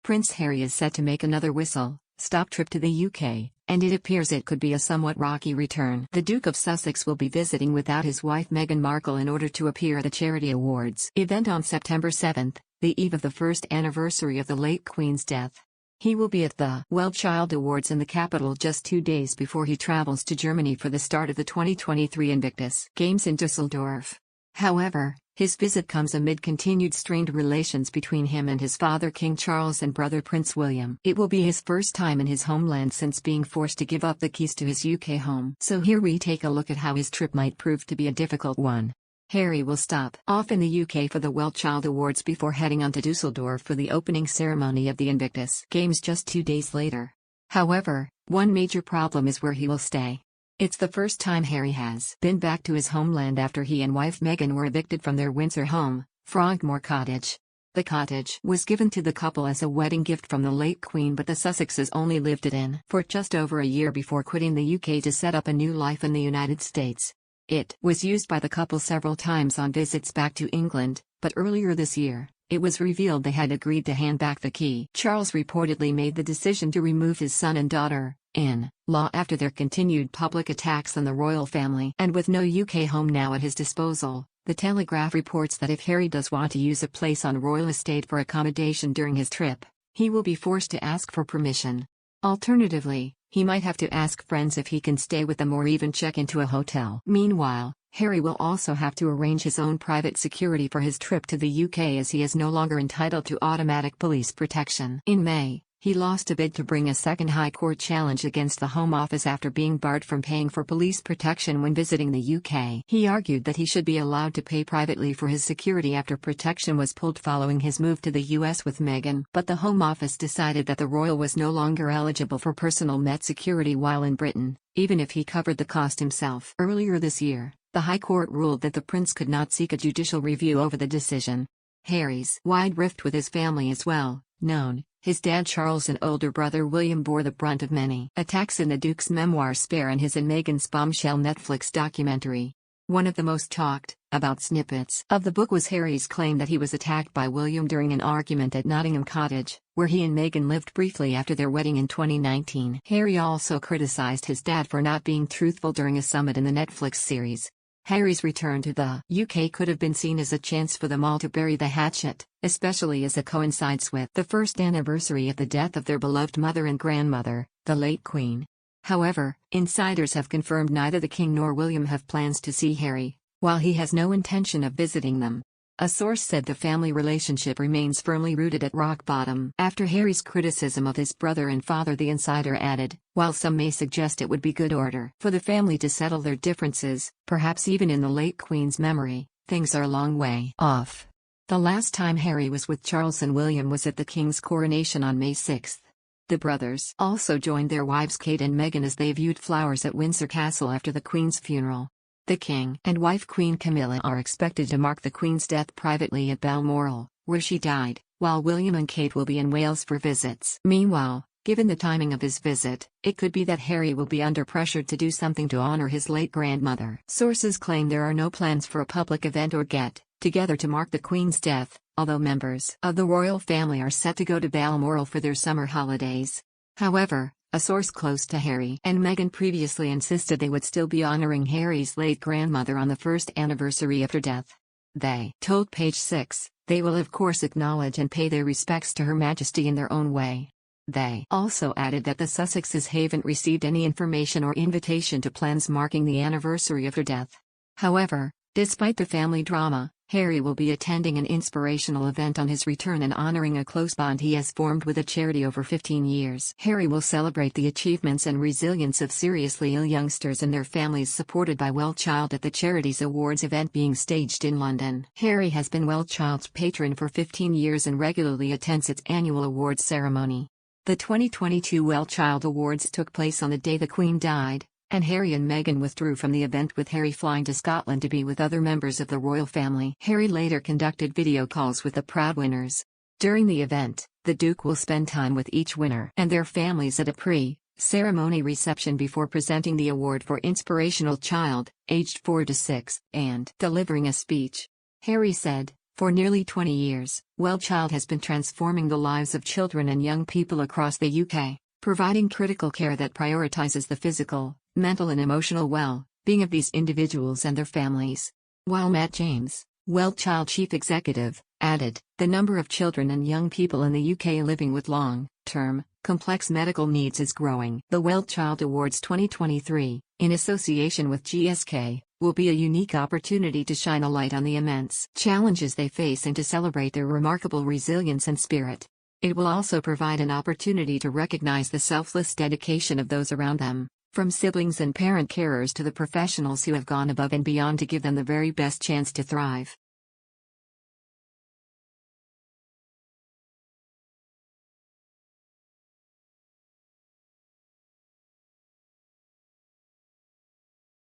Prince Harry is set to make another whistle-stop trip to the UK, and it appears it could be a somewhat rocky return. The Duke of Sussex will be visiting without his wife Meghan Markle in order to appear at the Charity Awards event on September 7, the eve of the first anniversary of the late Queen's death. He will be at the Well Child Awards in the capital just 2 days before he travels to Germany for the start of the 2023 Invictus Games in Düsseldorf. However, his visit comes amid continued strained relations between him and his father King Charles and brother Prince William. It will be his first time in his homeland since being forced to give up the keys to his UK home. So here we take a look at how his trip might prove to be a difficult one. Harry will stop off in the UK for the Well Child Awards before heading on to Düsseldorf for the opening ceremony of the Invictus Games just 2 days later. However, one major problem is where he will stay. It's the first time Harry has been back to his homeland after he and wife Meghan were evicted from their Windsor home, Frogmore Cottage. The cottage was given to the couple as a wedding gift from the late Queen, but the Sussexes only lived it in for just over a year before quitting the UK to set up a new life in the United States. It was used by the couple several times on visits back to England, but earlier this year, it was revealed they had agreed to hand back the key. Charles reportedly made the decision to remove his son and daughter-in-law after their continued public attacks on the royal family. And with no UK home now at his disposal, The Telegraph reports that if Harry does want to use a place on royal estate for accommodation during his trip, he will be forced to ask for permission. Alternatively, he might have to ask friends if he can stay with them or even check into a hotel. Meanwhile, Harry will also have to arrange his own private security for his trip to the UK as he is no longer entitled to automatic police protection. In May, he lost a bid to bring a second High Court challenge against the Home Office after being barred from paying for police protection when visiting the UK. He argued that he should be allowed to pay privately for his security after protection was pulled following his move to the US with Meghan. But the Home Office decided that the royal was no longer eligible for personal Met security while in Britain, even if he covered the cost himself. Earlier this year, the High Court ruled that the prince could not seek a judicial review over the decision. Harry's wide rift with his family is well known. His dad Charles and older brother William bore the brunt of many attacks in the Duke's memoir Spare and his and Meghan's bombshell Netflix documentary. One of the most talked about snippets of the book was Harry's claim that he was attacked by William during an argument at Nottingham Cottage, where he and Meghan lived briefly after their wedding in 2019. Harry also criticized his dad for not being truthful during a summit in the Netflix series. Harry's return to the UK could have been seen as a chance for them all to bury the hatchet, especially as it coincides with the first anniversary of the death of their beloved mother and grandmother, the late Queen. However, insiders have confirmed neither the King nor William have plans to see Harry, while he has no intention of visiting them. A source said the family relationship remains firmly rooted at rock bottom. After Harry's criticism of his brother and father, the insider added, while some may suggest it would be good order for the family to settle their differences, perhaps even in the late Queen's memory, things are a long way off. The last time Harry was with Charles and William was at the King's coronation on May 6. The brothers also joined their wives Kate and Meghan as they viewed flowers at Windsor Castle after the Queen's funeral. The King and wife Queen Camilla are expected to mark the Queen's death privately at Balmoral, where she died, while William and Kate will be in Wales for visits. Meanwhile, given the timing of his visit, it could be that Harry will be under pressure to do something to honor his late grandmother. Sources claim there are no plans for a public event or get-together to mark the Queen's death, although members of the royal family are set to go to Balmoral for their summer holidays. However, a source close to Harry and Meghan previously insisted they would still be honoring Harry's late grandmother on the first anniversary of her death. They told Page 6, they will of course acknowledge and pay their respects to Her Majesty in their own way. They also added that the Sussexes haven't received any information or invitation to plans marking the anniversary of her death. However, despite the family drama, Harry will be attending an inspirational event on his return and honoring a close bond he has formed with a charity over 15 years. Harry will celebrate the achievements and resilience of seriously ill youngsters and their families supported by Well Child at the Charities Awards event being staged in London. Harry has been Well Child's patron for 15 years and regularly attends its annual awards ceremony. The 2022 Well Child Awards took place on the day the Queen died, and Harry and Meghan withdrew from the event with Harry flying to Scotland to be with other members of the royal family. Harry later conducted video calls with the proud winners. During the event, the Duke will spend time with each winner and their families at a pre-ceremony reception before presenting the award for Inspirational Child, aged 4 to 6, and delivering a speech. Harry said, For nearly 20 years, Well Child has been transforming the lives of children and young people across the UK, providing critical care that prioritizes the physical, mental and emotional well-being of these individuals and their families. While Matt James, Well Child Chief Executive, added, the number of children and young people in the UK living with long-term, complex medical needs is growing. The Well Child Awards 2023, in association with GSK, will be a unique opportunity to shine a light on the immense challenges they face and to celebrate their remarkable resilience and spirit. It will also provide an opportunity to recognize the selfless dedication of those around them, from siblings and parent carers to the professionals who have gone above and beyond to give them the very best chance to thrive.